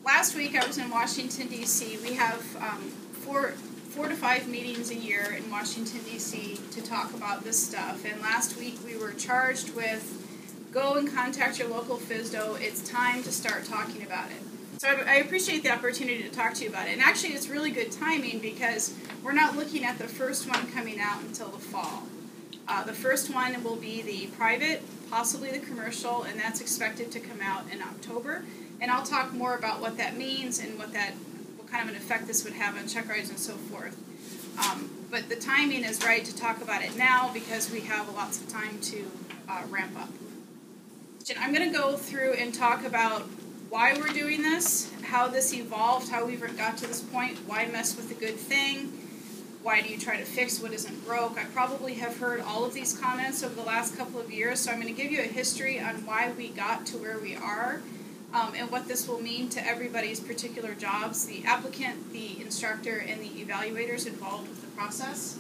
last week I was in Washington, D.C. We have four to five meetings a year in Washington, D.C. to talk about this stuff. And last week we were charged with go and contact your local FSDO. It's time to start talking about it. So I appreciate the opportunity to talk to you about it. And actually it's really good timing because we're not looking at the first one coming out until the fall. The first one will be the private, possibly the commercial, and that's expected to come out in October. And I'll talk more about what that means and what kind of an effect this would have on check rides and so forth. But the timing is right to talk about it now because we have lots of time to ramp up. I'm going to go through and talk about why we're doing this, how this evolved, how we got to this point, why mess with a good thing, why do you try to fix what isn't broke. I probably have heard all of these comments over the last couple of years, so I'm going to give you a history on why we got to where we are and what this will mean to everybody's particular jobs, the applicant, the instructor, and the evaluators involved with the process.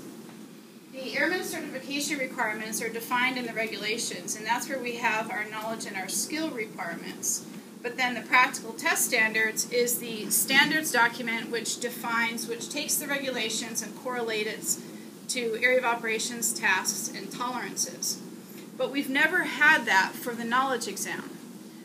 The Airman Certification requirements are defined in the regulations, and that's where we have our knowledge and our skill requirements. But then the Practical Test Standards is the standards document which takes the regulations and correlates it to area of operations, tasks, and tolerances. But we've never had that for the knowledge exam.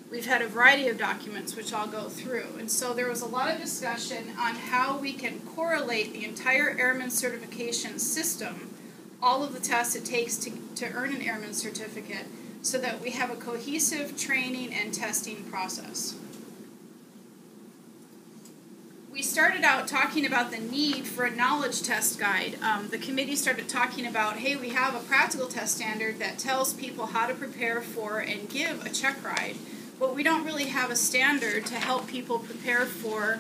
We've had a variety of documents which I'll go through. And so there was a lot of discussion on how we can correlate the entire Airman Certification system, all of the tests it takes to earn an Airman Certificate, so that we have a cohesive training and testing process. We started out talking about the need for a knowledge test guide. The committee started talking about, hey, we have a practical test standard that tells people how to prepare for and give a check ride, but we don't really have a standard to help people prepare for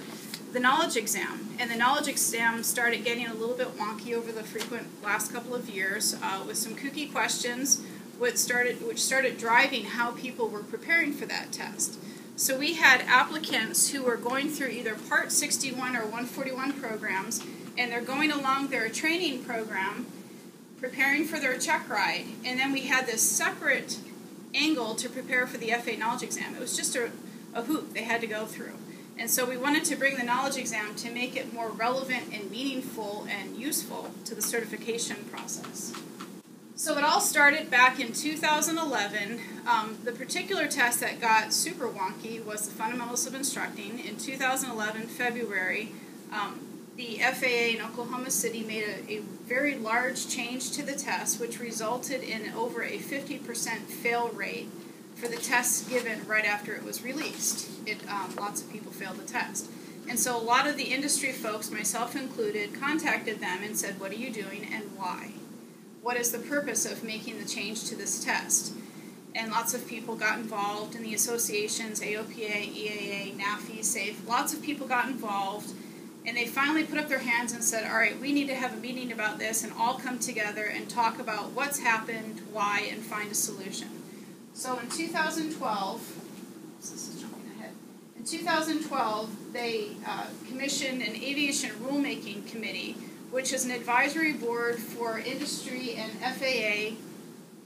the knowledge exam. And the knowledge exam started getting a little bit wonky over the last couple of years with some kooky questions, which started driving how people were preparing for that test. So we had applicants who were going through either Part 61 or 141 programs, and they're going along their training program, preparing for their check ride, and then we had this separate angle to prepare for the FA knowledge exam. It was just a hoop they had to go through. And so we wanted to bring the knowledge exam to make it more relevant and meaningful and useful to the certification process. So it all started back in 2011. The particular test that got super wonky was the Fundamentals of Instructing. In 2011, February, the FAA in Oklahoma City made a very large change to the test, which resulted in over a 50% fail rate for the tests given right after it was released. Lots of people failed the test. And so a lot of the industry folks, myself included, contacted them and said, what are you doing and why? What is the purpose of making the change to this test? And lots of people got involved in the associations, AOPA, EAA, NAFI, SAFE. Lots of people got involved, and they finally put up their hands and said, all right, we need to have a meeting about this and all come together and talk about what's happened, why, and find a solution. So in 2012, this is jumping ahead. In 2012, they commissioned an aviation rulemaking committee, which is an advisory board for industry and FAA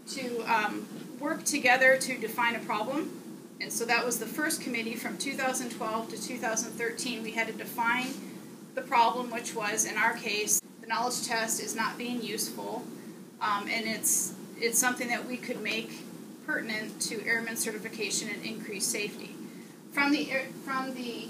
to work together to define a problem. And so that was the first committee from 2012 to 2013. We had to define the problem, which was, in our case, the knowledge test is not being useful, and it's something that we could make pertinent to airman certification and increase safety. From the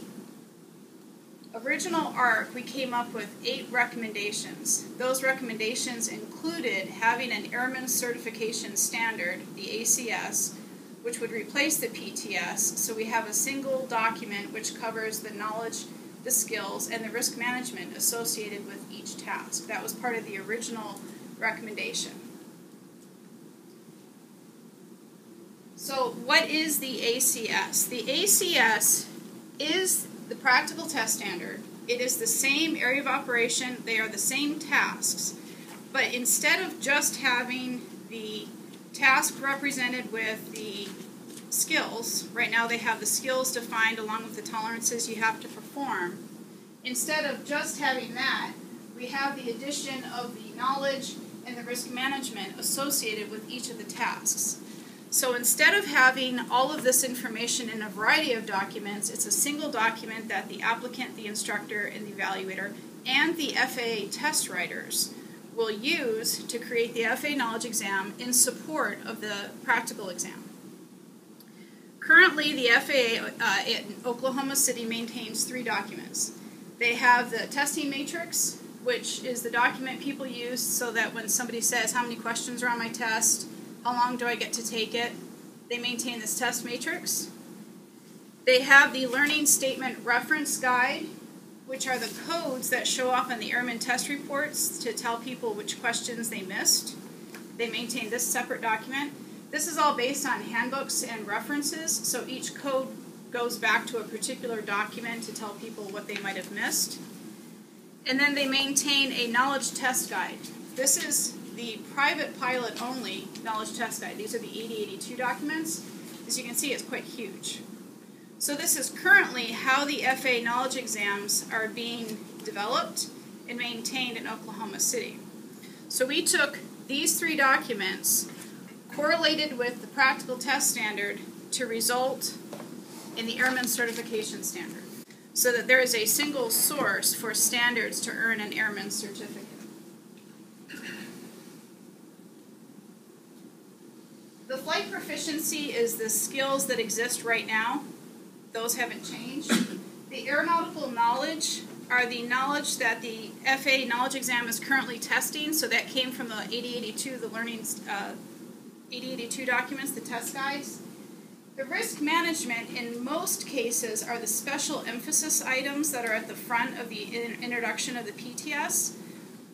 original ARC, we came up with 8 recommendations. Those recommendations included having an Airman Certification Standard, the ACS, which would replace the PTS, so we have a single document which covers the knowledge, the skills, and the risk management associated with each task. That was part of the original recommendation. So what is the ACS? The ACS is the practical test standard. It is the same area of operation. They are the same tasks. But instead of just having the task represented with the skills, right now they have the skills defined along with the tolerances you have to perform. Instead of just having that, we have the addition of the knowledge and the risk management associated with each of the tasks. So instead of having all of this information in a variety of documents, it's a single document that the applicant, the instructor, and the evaluator, and the FAA test writers will use to create the FAA knowledge exam in support of the practical exam. Currently, the FAA in Oklahoma City maintains 3 documents. They have the testing matrix, which is the document people use so that when somebody says, how many questions are on my test, how long do I get to take it, they maintain this test matrix. They have the learning statement reference guide, which are the codes that show up on the airman test reports to tell people which questions they missed. They maintain this separate document. This is all based on handbooks and references, so each code goes back to a particular document to tell people what they might have missed. And then they maintain a knowledge test guide. This is the private pilot only knowledge test guide. These are the 8082 documents. As you can see, it's quite huge. So this is currently how the FAA knowledge exams are being developed and maintained in Oklahoma City. So we took these 3 documents, correlated with the practical test standard to result in the Airman Certification Standard, so that there is a single source for standards to earn an airman certificate. The flight proficiency is the skills that exist right now. Those haven't changed. The aeronautical knowledge are the knowledge that the FAA knowledge exam is currently testing, so that came from the 8082, the learning 8082 documents, the test guides. The risk management in most cases are the special emphasis items that are at the front of the introduction of the PTS.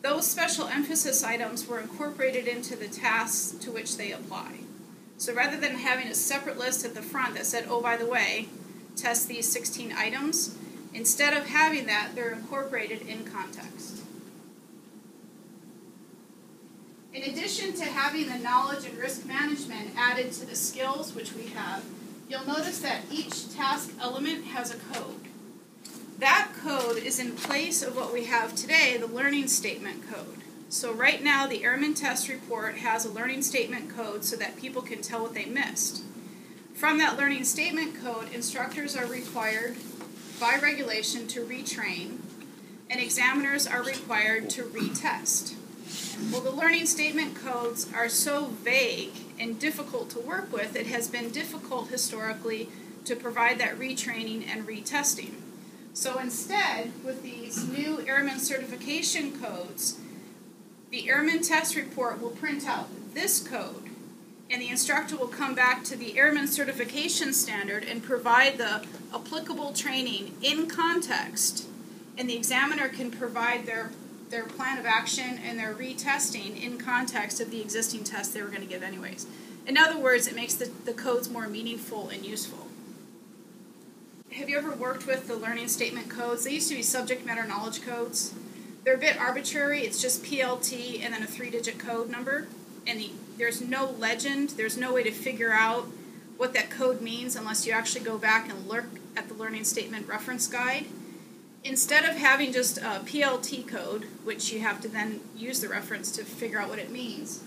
Those special emphasis items were incorporated into the tasks to which they apply. So rather than having a separate list at the front that said, oh, by the way, test these 16 items, instead of having that, they're incorporated in context. In addition to having the knowledge and risk management added to the skills, which we have, you'll notice that each task element has a code. That code is in place of what we have today, the learning statement code. So right now, the Airman Test Report has a learning statement code so that people can tell what they missed. From that learning statement code, instructors are required by regulation to retrain, and examiners are required to retest. Well, the learning statement codes are so vague and difficult to work with, it has been difficult historically to provide that retraining and retesting. So instead, with these new Airman certification codes, the Airman Test Report will print out this code, and the instructor will come back to the Airman Certification Standard and provide the applicable training in context, and the examiner can provide their plan of action and their retesting in context of the existing test they were going to give anyways. In other words, it makes the codes more meaningful and useful. Have you ever worked with the learning statement codes? They used to be subject matter knowledge codes. They're a bit arbitrary. It's just PLT and then a 3-digit code number. And there's no legend. There's no way to figure out what that code means unless you actually go back and look at the learning statement reference guide. Instead of having just a PLT code, which you have to then use the reference to figure out what it means,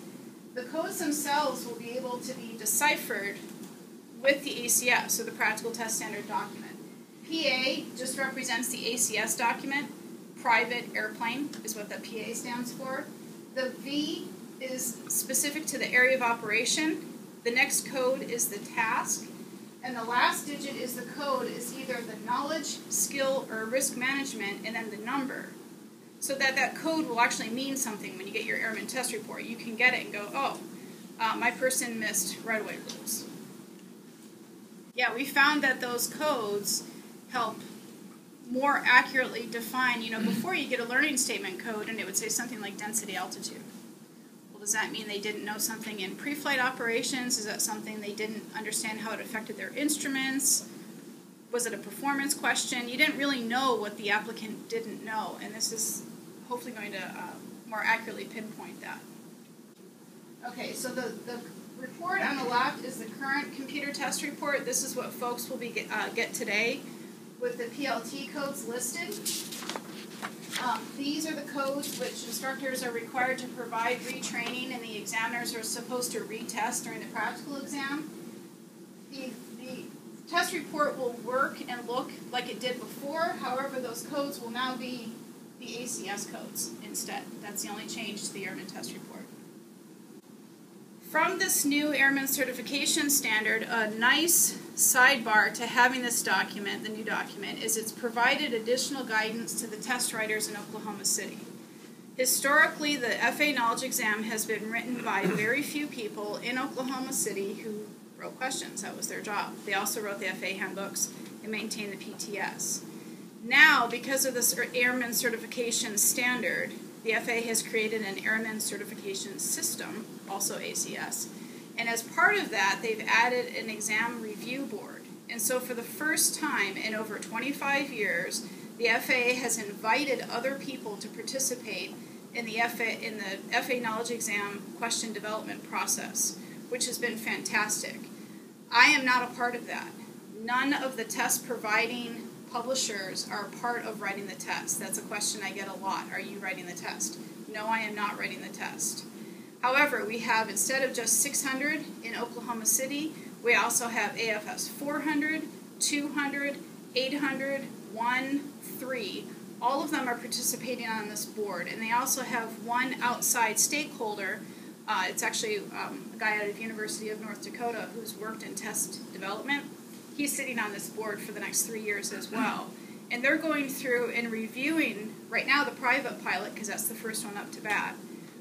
the codes themselves will be able to be deciphered with the ACS, so the Practical Test Standard document. PA just represents the ACS document. Private airplane is what the PA stands for. The V is specific to the area of operation. The next code is the task. And the last digit is the code is either the knowledge, skill, or risk management, and then the number. So that code will actually mean something when you get your Airman Test Report. You can get it and go, oh, my person missed right-of-way rules. Yeah, we found that those codes help more accurately define, before you get a learning statement code and it would say something like density altitude. Well, does that mean they didn't know something in pre-flight operations? Is that something they didn't understand how it affected their instruments? Was it a performance question? You didn't really know what the applicant didn't know, and this is hopefully going to more accurately pinpoint that. Okay, so the report on the left is the current computer test report. This is what folks will be get today with the PLT codes listed. These are the codes which instructors are required to provide retraining, and the examiners are supposed to retest during the practical exam. The test report will work and look like it did before. However, those codes will now be the ACS codes instead. That's the only change to the Airman test report. From this new Airman Certification Standard, a nice sidebar to having this document, the new document, is it's provided additional guidance to the test writers in Oklahoma City. Historically, the FAA knowledge exam has been written by very few people in Oklahoma City who wrote questions. That was their job. They also wrote the FAA handbooks and maintained the PTS. Now, because of this Airman Certification Standard, the FAA has created an Airman Certification System, also ACS, and as part of that, they've added an exam review board. And so for the first time in over 25 years, the FAA has invited other people to participate in the FAA knowledge exam question development process, which has been fantastic. I am not a part of that. None of the test providing publishers are part of writing the test. That's a question I get a lot. Are you writing the test? No, I am not writing the test. However, we have, instead of just 600 in Oklahoma City, we also have AFS 400, 200, 800, 1, 3. All of them are participating on this board, and they also have one outside stakeholder. It's actually a guy out of University of North Dakota who's worked in test development. He's sitting on this board for the next 3 years as well. And they're going through and reviewing, right now, the private pilot, because that's the first one up to bat.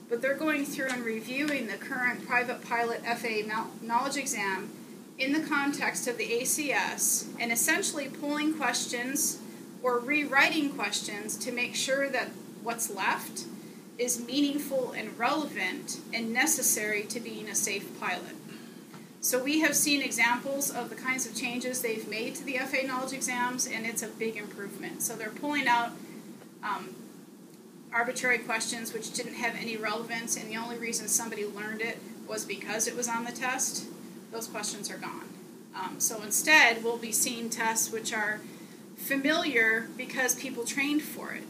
But they're going through and reviewing the current private pilot FAA knowledge exam in the context of the ACS and essentially pulling questions or rewriting questions to make sure that what's left is meaningful and relevant and necessary to being a safe pilot. So we have seen examples of the kinds of changes they've made to the FAA knowledge exams, and it's a big improvement. So they're pulling out arbitrary questions which didn't have any relevance, and the only reason somebody learned it was because it was on the test. Those questions are gone. So instead, we'll be seeing tests which are familiar because people trained for it.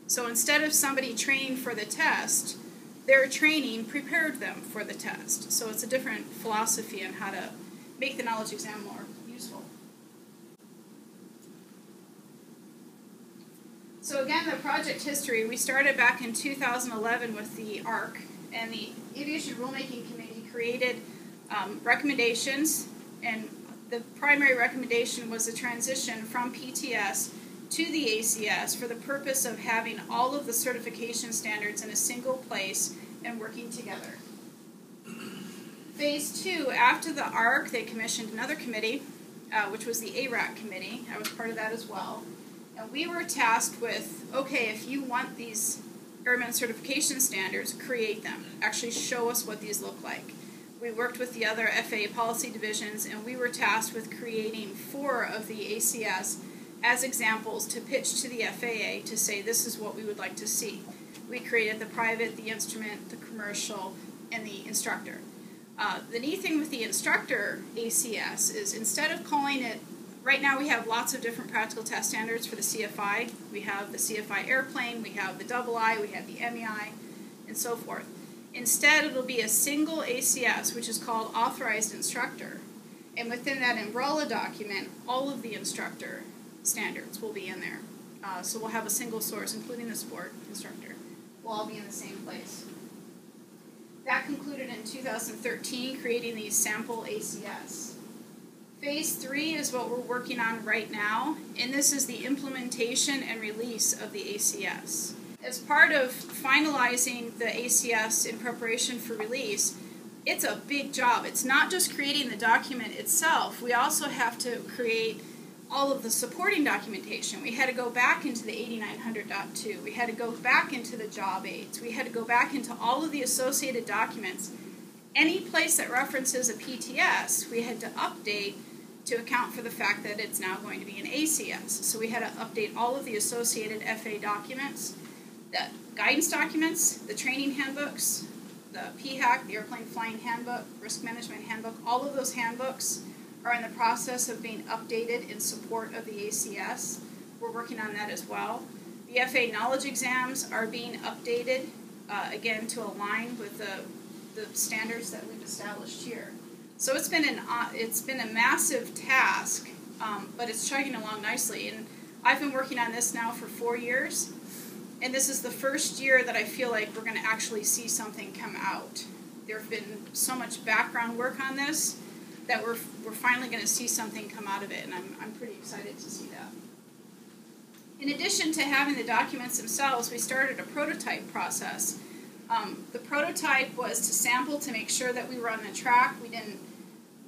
So instead of somebody training for the test, their training prepared them for the test. So it's a different philosophy on how to make the knowledge exam more useful. So again, the project history, we started back in 2011 with the ARC, and the Aviation Rulemaking Committee created recommendations, and the primary recommendation was a transition from PTS to the ACS for the purpose of having all of the certification standards in a single place and working together. Phase 2, after the ARC, they commissioned another committee, which was the ARAC committee. I was part of that as well. And we were tasked with, okay, if you want these Airman certification standards, create them. Actually show us what these look like. We worked with the other FAA policy divisions, and we were tasked with creating 4 of the ACS as examples to pitch to the FAA to say this is what we would like to see. We created the private, the instrument, the commercial, and the instructor. The neat thing with the instructor ACS is instead of calling it, right now we have lots of different practical test standards for the CFI. We have the CFI airplane, we have the II, we have the MEI, and so forth. Instead, it'll be a single ACS, which is called Authorized Instructor. And within that umbrella document, all of the instructor standards will be in there. So we'll have a single source, including the sport instructor. We'll all be in the same place. That concluded in 2013, creating the sample ACS. Phase 3 is what we're working on right now, and this is the implementation and release of the ACS. As part of finalizing the ACS in preparation for release, it's a big job. It's not just creating the document itself. We also have to create all of the supporting documentation. We had to go back into the 8900.2. We had to go back into the job aids. We had to go back into all of the associated documents. Any place that references a PTS, we had to update to account for the fact that it's now going to be an ACS. So we had to update all of the associated FAA documents, the guidance documents, the training handbooks, the PHAC, the Airplane Flying Handbook, Risk Management Handbook. All of those handbooks are in the process of being updated in support of the ACS. We're working on that as well. The FA knowledge exams are being updated, again, to align with the standards that we've established here. So it's been a massive task, but it's chugging along nicely. And I've been working on this now for 4 years, and this is the first year that I feel like we're going to actually see something come out. There have been so much background work on this that we're finally going to see something come out of it, and I'm pretty excited to see that. In addition to having the documents themselves, we started a prototype process. The prototype was to sample to make sure that we were on the track. We didn't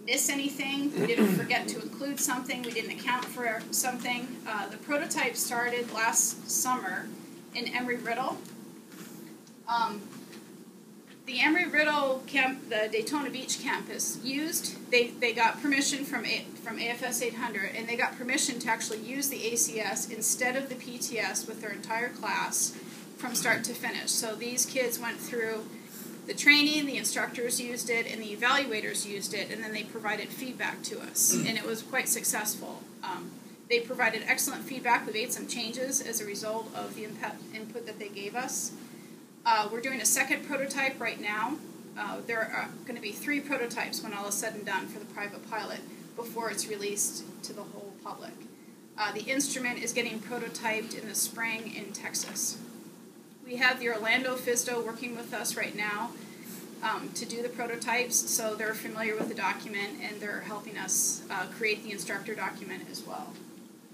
miss anything. We didn't forget to include something. We didn't account for something. The prototype started last summer in Embry-Riddle. The Embry-Riddle camp, the Daytona Beach campus, they got permission from AFS 800, and they got permission to actually use the ACS instead of the PTS with their entire class from start to finish. So these kids went through the training, the instructors used it, and the evaluators used it, and then they provided feedback to us, and it was quite successful. They provided excellent feedback. We made some changes as a result of the input that they gave us. We're doing a second prototype right now. There are going to be 3 prototypes when all is said and done for the private pilot before it's released to the whole public. The instrument is getting prototyped in the spring in Texas. We have the Orlando FSDO working with us right now to do the prototypes, so they're familiar with the document and they're helping us create the instructor document as well.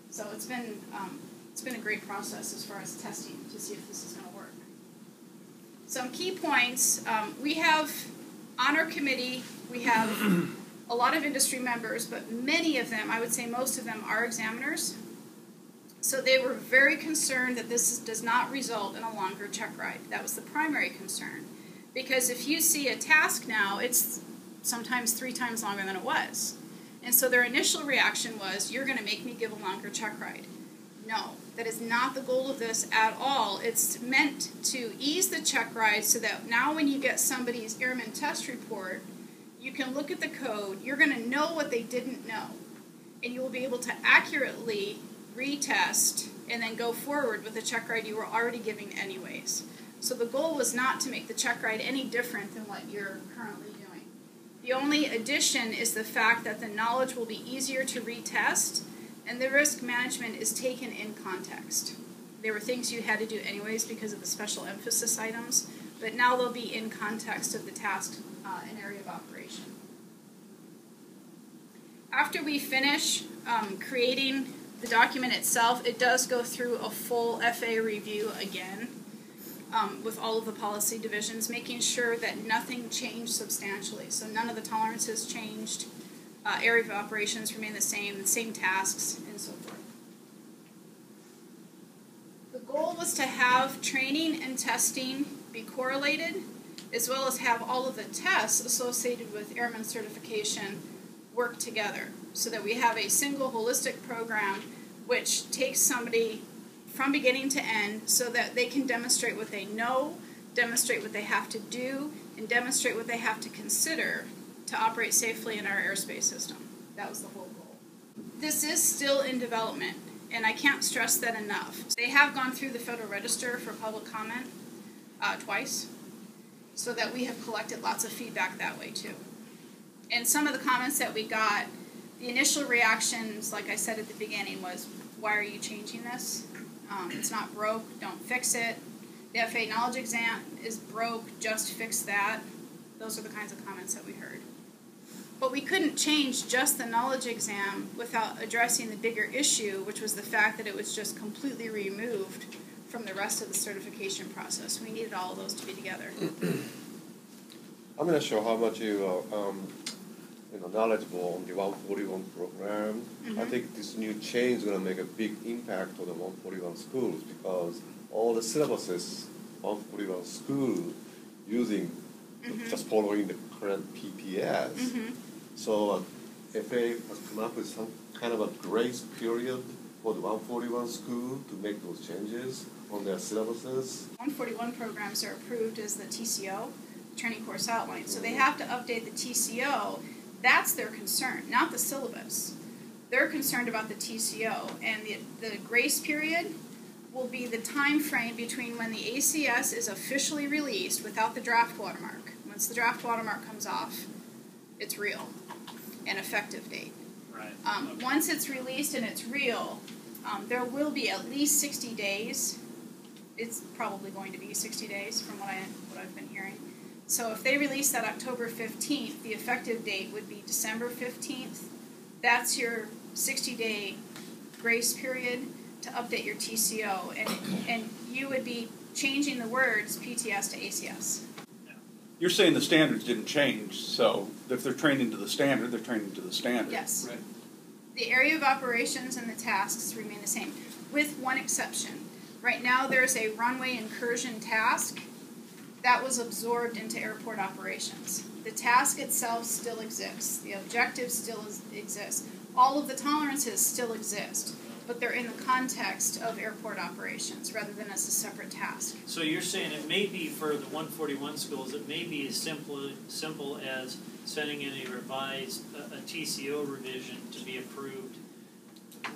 So it's been a great process as far as testing to see if this is going to work. Some key points. We have, on our committee, we have a lot of industry members, but many of them, I would say most of them, are examiners. So they were very concerned that this does not result in a longer check ride. That was the primary concern. Because if you see a task now, it's sometimes 3 times longer than it was. And so their initial reaction was, you're going to make me give a longer check ride. No, that is not the goal of this at all. It's meant to ease the check ride so that now when you get somebody's airman test report, you can look at the code, you're going to know what they didn't know, and you will be able to accurately retest and then go forward with the check ride you were already giving anyways. So the goal was not to make the check ride any different than what you're currently doing. The only addition is the fact that the knowledge will be easier to retest, and the risk management is taken in context. There were things you had to do anyways because of the special emphasis items, but now they'll be in context of the task and area of operation. After we finish creating the document itself, it does go through a full FA review again with all of the policy divisions, making sure that nothing changed substantially. So none of the tolerances changed. Area of operations remain the same tasks, and so forth. The goal was to have training and testing be correlated, as well as have all of the tests associated with Airman Certification work together, so that we have a single holistic program which takes somebody from beginning to end so that they can demonstrate what they know, demonstrate what they have to do, and demonstrate what they have to consider to operate safely in our airspace system. That was the whole goal. This is still in development, and I can't stress that enough. They have gone through the Federal Register for public comment twice, so that we have collected lots of feedback that way too. And some of the comments that we got, the initial reactions, like I said at the beginning, was, why are you changing this? It's not broke, don't fix it. The FA knowledge exam is broke, just fix that. Those are the kinds of comments that we heard. But we couldn't change just the knowledge exam without addressing the bigger issue, which was the fact that it was just completely removed from the rest of the certification process. We needed all of those to be together. I'm not sure how much you are knowledgeable on the 141 program. I think this new change is going to make a big impact on the 141 schools because all the syllabuses 141 school using just following the current PPS. So FA has come up with some kind of a grace period for the 141 school to make those changes on their syllabuses. 141 programs are approved as the TCO, Training Course Outline, so they have to update the TCO. That's their concern, not the syllabus. They're concerned about the TCO, and the grace period will be the time frame between when the ACS is officially released without the draft watermark. Once the draft watermark comes off, it's real, and effective date. Right. Once it's released and it's real, there will be at least 60 days. It's probably going to be 60 days from what I've been hearing. So if they release that October 15th, the effective date would be December 15th. That's your 60-day grace period to update your TCO, and you would be changing the words PTS to ACS. You're saying the standards didn't change, so if they're training to the standard, they're training to the standard. Yes. Right. The area of operations and the tasks remain the same, with one exception. Right now there's a runway incursion task that was absorbed into airport operations. The task itself still exists. The objective still exists. All of the tolerances still exist, but they're in the context of airport operations rather than as a separate task. So you're saying it may be for the 141 schools, it may be as simple as sending in a revised, a TCO revision to be approved,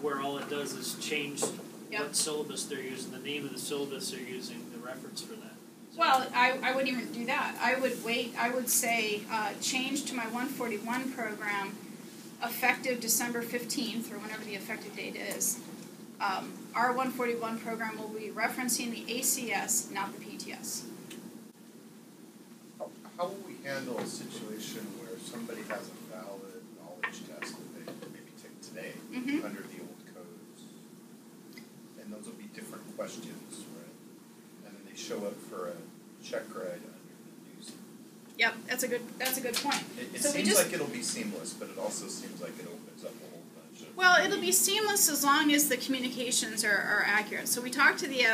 where all it does is change what syllabus they're using, the name of the syllabus they're using, the reference for that. Well, I wouldn't even do that. I would wait. I would say change to my 141 program effective December 15th, or whenever the effective date is. Our 141 program will be referencing the ACS, not the PTS. How will we handle a situation where somebody has a valid knowledge test that they maybe take today under the old codes? And those will be different questions, right? And then they show up for a check ride under the new. Yep, that's a good point. It seems like it'll be seamless, but it also seems like it opens up a whole bunch of... Well, it'll be seamless as long as the communications are accurate. So we talked to the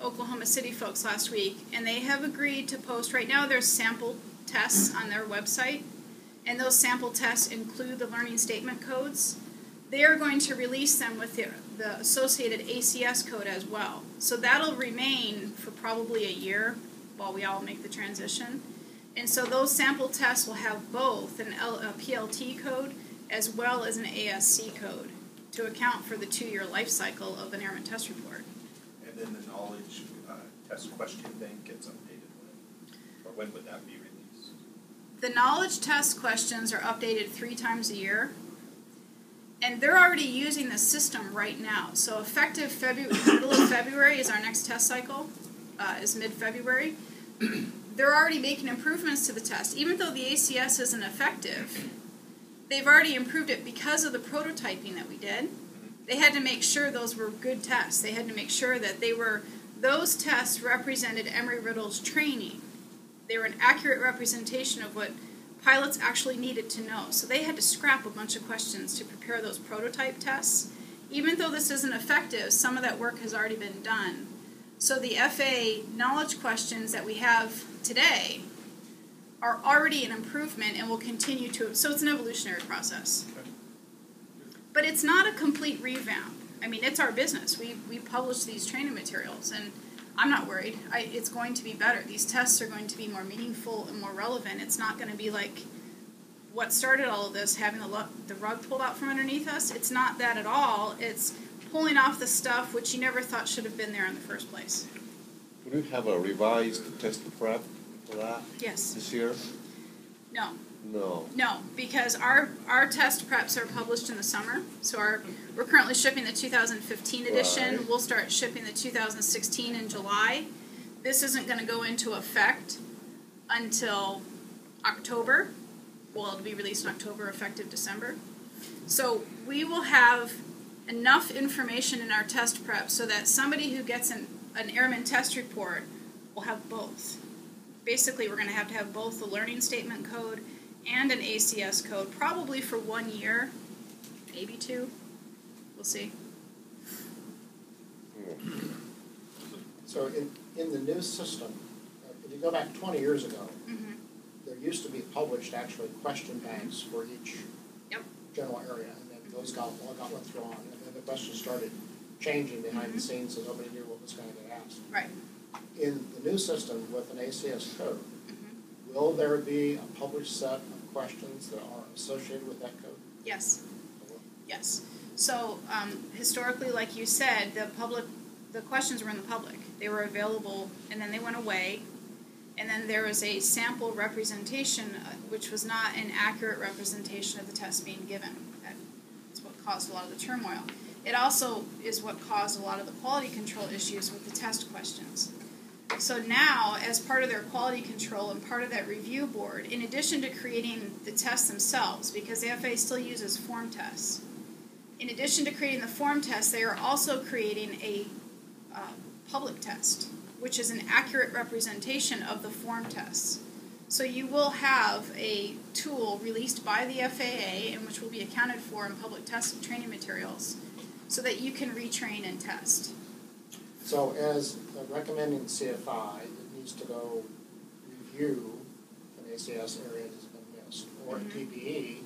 Oklahoma City folks last week, and they have agreed to post. Right now there's sample tests on their website, and those sample tests include the learning statement codes. They are going to release them with the associated ACS code as well. So that'll remain for probably a year while we all make the transition. And so those sample tests will have both a PLT code as well as an ASC code to account for the 2-year life cycle of an airman test report. And then the knowledge test question bank gets updated when would that be released? The knowledge test questions are updated 3 times a year. And they're already using the system right now. So effective middle of February is our next test cycle, is mid-February. They're already making improvements to the test. Even though the ACS isn't effective, they've already improved it because of the prototyping that we did. They had to make sure those were good tests. They had to make sure that those tests represented Embry-Riddle's training. They were an accurate representation of what pilots actually needed to know. So they had to scrap a bunch of questions to prepare those prototype tests. Even though this isn't effective, some of that work has already been done. So the FA knowledge questions that we have today are already an improvement and will continue to, so it's an evolutionary process. But it's not a complete revamp. I mean, it's our business. We publish these training materials, and I'm not worried. It's going to be better. These tests are going to be more meaningful and more relevant. It's not going to be like what started all of this, having the rug pulled out from underneath us. It's not that at all. It's pulling off the stuff which you never thought should have been there in the first place. Would you have a revised test prep for that? Yes. This year? No. No. No, because our test preps are published in the summer. So we're currently shipping the 2015 edition. Right. We'll start shipping the 2016 in July. This isn't going to go into effect until October. Well, it'll be released in October, effective December. So we will have enough information in our test prep so that somebody who gets an airman test report will have both. Basically, we're going to have both the learning statement code and an ACS code, probably for 1 year, maybe 2. We'll see. So in the new system, if you go back 20 years ago, there used to be published actually question banks for each general area, and then those all got withdrawn, and then the questions started changing behind the scenes, so nobody knew what was going to get asked. Right. In the new system with an ACS code, will there be a published set of questions that are associated with that code? Yes. Yes. So historically, like you said, the the questions were in the public. They were available, and then they went away. And then there was a sample representation, which was not an accurate representation of the test being given. That's what caused a lot of the turmoil. It also is what caused a lot of the quality control issues with the test questions. So now, as part of their quality control and part of that review board, in addition to creating the tests themselves, because the FAA still uses form tests, in addition to creating the form tests, they are also creating a public test, which is an accurate representation of the form tests. So you will have a tool released by the FAA and which will be accounted for in public test and training materials so that you can retrain and test. So as recommending CFI, it needs to go review an ACS area that has been missed, or a DPE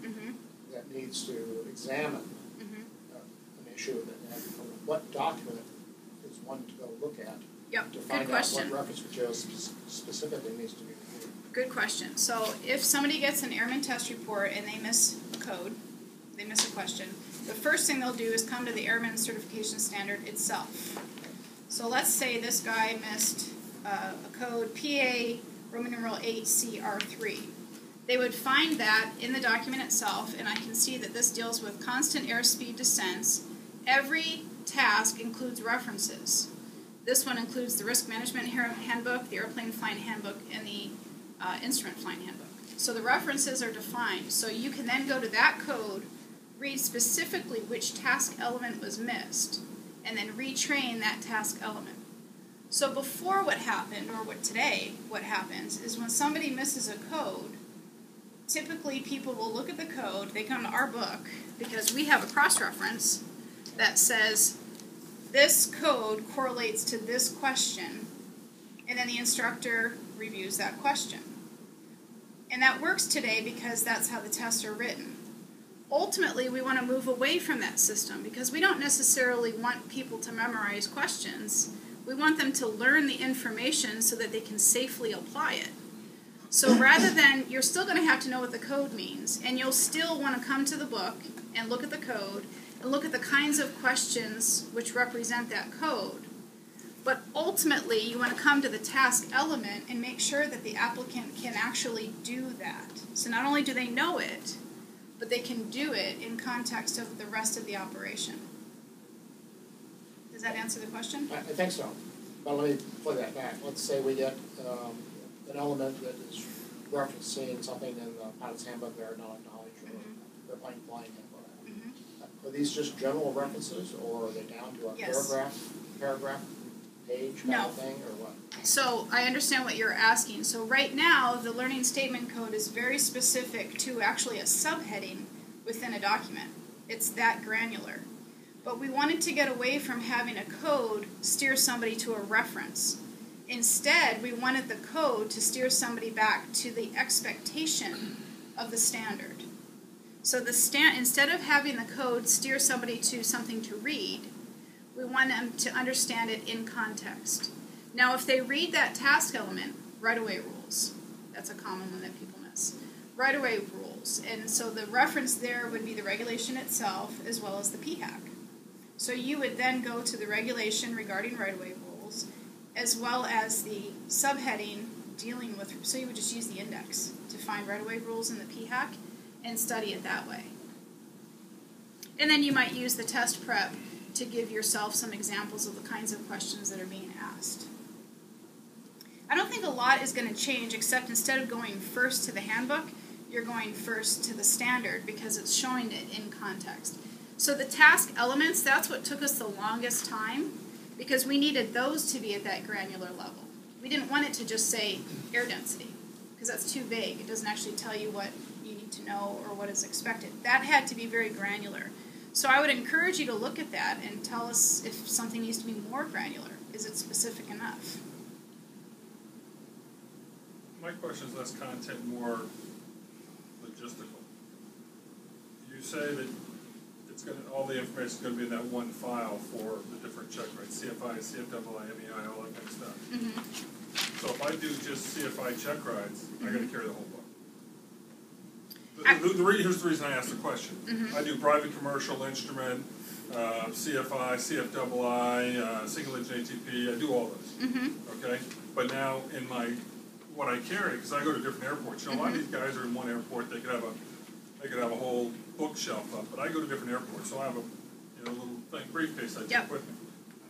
that needs to examine an issue that what document is one to go look at to find out what reference material specifically needs to be reviewed. Good question. So if somebody gets an airman test report and they miss a code, they miss a question, the first thing they'll do is come to the Airman Certification Standard itself. So let's say this guy missed a code PA Roman numeral 8CR3. They would find that in the document itself, and I can see that this deals with constant airspeed descents. Every task includes references. This one includes the Risk Management Handbook, the Airplane Flying Handbook, and the Instrument Flying Handbook. So the references are defined. So you can then go to that code, read specifically which task element was missed, and then retrain that task element. So before what happened, or what happens, is when somebody misses a code, typically people will look at the code, they come to our book, because we have a cross-reference that says, this code correlates to this question, and then the instructor reviews that question. And that works today because that's how the tests are written. Ultimately, we want to move away from that system because we don't necessarily want people to memorize questions. We want them to learn the information so that they can safely apply it. So rather than, you're still going to have to know what the code means, and you'll still want to come to the book and look at the code and look at the kinds of questions which represent that code. But ultimately, you want to come to the task element and make sure that the applicant can actually do that. So not only do they know it, but they can do it in context of the rest of the operation. Does that answer the question? I think so. But let me play that back. Let's say we get an element that is referencing something in the pilot's handbook, aeronautic knowledge, or airplane flying handbook. Are these just general references, or are they down to a paragraph, page kind of thing, or what? So I understand what you're asking. So right now, the learning statement code is very specific to actually a subheading within a document. It's that granular. But we wanted to get away from having a code steer somebody to a reference. Instead, we wanted the code to steer somebody back to the expectation of the standard. So instead of having the code steer somebody to something to read, we want them to understand it in context. Now, if they read that task element, right-of-way rules, that's a common one that people miss. Right-of-way rules, and so the reference there would be the regulation itself as well as the PHAC. So you would then go to the regulation regarding right-of-way rules as well as the subheading dealing with, so you would just use the index to find right-of-way rules in the PHAC and study it that way. And then you might use the test prep to give yourself some examples of the kinds of questions that are being asked. I don't think a lot is going to change, except instead of going first to the handbook, you're going first to the standard because it's showing it in context. So the task elements, that's what took us the longest time because we needed those to be at that granular level. We didn't want it to just say air density because that's too vague. It doesn't actually tell you what you need to know or what is expected. That had to be very granular. So I would encourage you to look at that and tell us if something needs to be more granular. Is it specific enough? My question is less content, more logistical. You say that it's going to, all the information is going to be in that one file for the different check rights, CFI, CFAA, MEI, all that kind of stuff. So if I do just CFI check rides, I got to carry the whole book. here's the reason I asked the question. I do private commercial instrument, CFI, CFII, single engine ATP. I do all this. Okay, but now in what I carry, because I go to different airports. You know, a lot of these guys are in one airport. They could have a whole bookshelf up, but I go to different airports, so I have a little briefcase I take with me.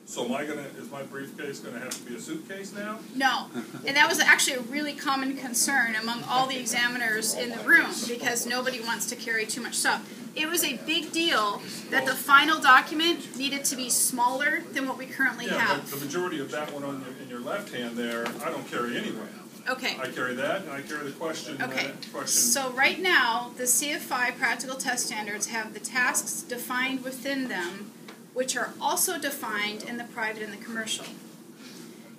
So is my briefcase gonna have to be a suitcase now? No, and that was actually a really common concern among all the examiners in the room because nobody wants to carry too much stuff. It was a big deal that the final document needed to be smaller than what we currently have. But the majority of that one in your left hand there, I don't carry anyway. Okay. I carry that, and I carry the question. Okay. So right now, the CFI practical test standards have the tasks defined within them, which are also defined in the private and the commercial.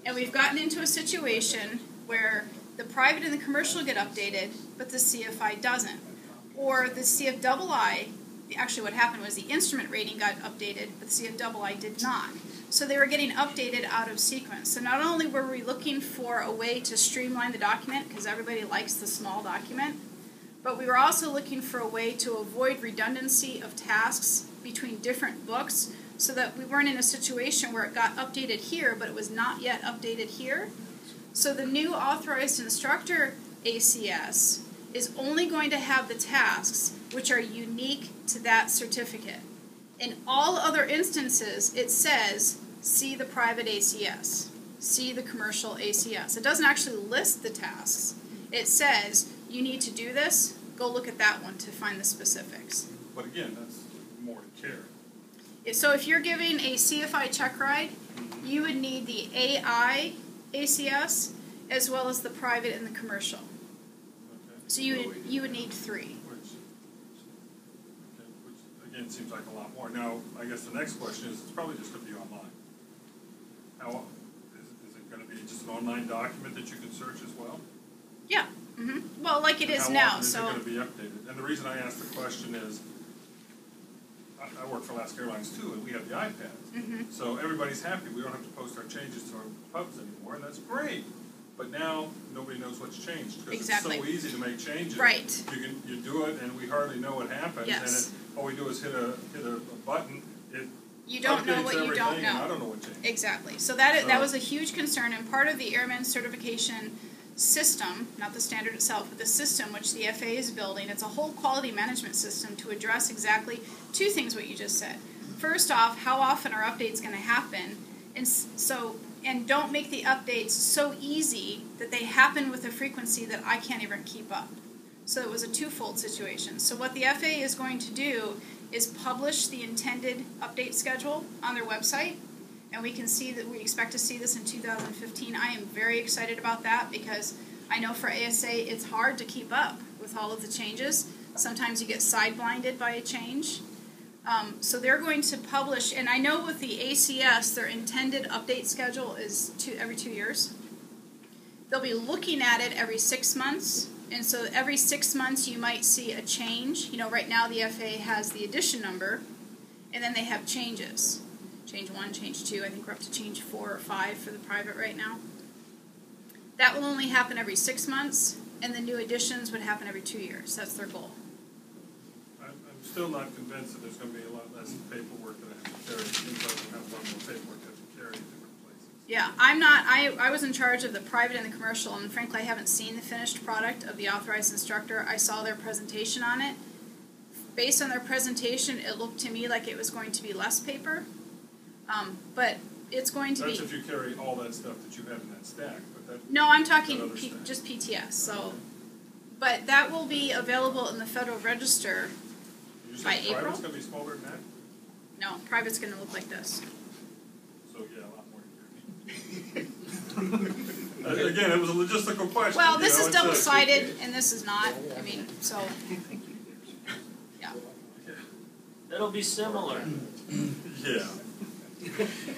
And we've gotten into a situation where the private and the commercial get updated, but the CFI doesn't. Or the CFII, actually what happened was the instrument rating got updated, but the CFII did not. So they were getting updated out of sequence. So not only were we looking for a way to streamline the document, because everybody likes the small document, but we were also looking for a way to avoid redundancy of tasks between different books so that we weren't in a situation where it got updated here, but it was not yet updated here. So the new authorized instructor ACS is only going to have the tasks which are unique to that certificate. In all other instances, it says, see the private ACS, see the commercial ACS. It doesn't actually list the tasks. It says, you need to do this, go look at that one to find the specifics. But again, that's more to carry. So if you're giving a CFI check ride, you would need the AI ACS as well as the private and the commercial. Okay. So you would need 3. Which again seems like a lot more. Now, I guess the next question is, it's probably just going to be online. How is it going to be just an online document that you can search as well? Yeah. Well, like it is now. How often is it so going to be updated? And the reason I asked the question is, I work for Alaska Airlines too, and we have the iPads. So everybody's happy. We don't have to post our changes to our pubs anymore, and that's great. But now nobody knows what's changed because it's so easy to make changes. Right. You do it, and we hardly know what happens. Yes. And all we do is hit a button. You don't know what you don't know. I don't know what changed. Exactly. So that was a huge concern, and part of the Airman Certification system, not the standard itself, but the system which the FAA is building. It's a whole quality management system to address exactly 2 things what you just said. First off, how often are updates going to happen? And don't make the updates so easy that they happen with a frequency that I can't even keep up. So it was a twofold situation. So what the FAA is going to do is publish the intended update schedule on their website. And we can see that we expect to see this in 2015. I am very excited about that because I know for ASA it's hard to keep up with all of the changes. Sometimes you get side-blinded by a change. So they're going to publish, and I know with the ACS, their intended update schedule is every 2 years. They'll be looking at it every 6 months, and so every 6 months you might see a change. You know, right now the FAA has the edition number, and then they have changes. Change 1, change 2, I think we're up to change 4 or 5 for the private right now. That will only happen every 6 months, and the new additions would happen every 2 years. That's their goal. I'm still not convinced that there's going to be a lot less paperwork that I have to carry. It seems like we have a lot more paperwork that I have to carry in different places. Yeah, I'm not. I was in charge of the private and the commercial, and frankly, I haven't seen the finished product of the authorized instructor. I saw their presentation on it. Based on their presentation, it looked to me like it was going to be less paper, but it's going to be. That's if you carry all that stuff that you have in that stack. No, I'm talking just PTS. So, but that will be available in the Federal Register by April. Private's going to be smaller than that? No, private's going to look like this. So yeah, a lot more to carry. Again, it was a logistical question. Well, this is double-sided, and this is not. I mean, so yeah. It'll be similar. Yeah.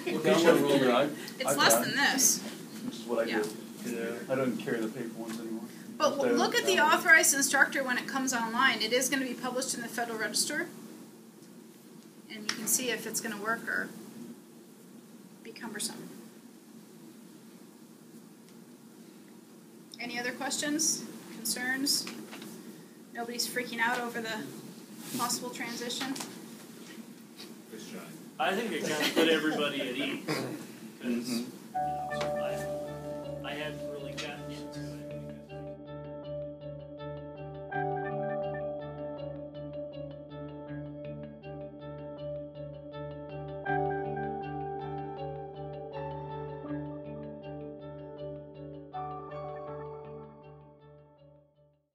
It's less than this. Which is what I do. Yeah. I don't carry the paper ones anymore. But look at the authorized instructor when it comes online. It is going to be published in the Federal Register. And you can see if it's going to work or be cumbersome. Any other questions? Concerns? Nobody's freaking out over the possible transition. Good shot. I think it kind of put everybody at ease, because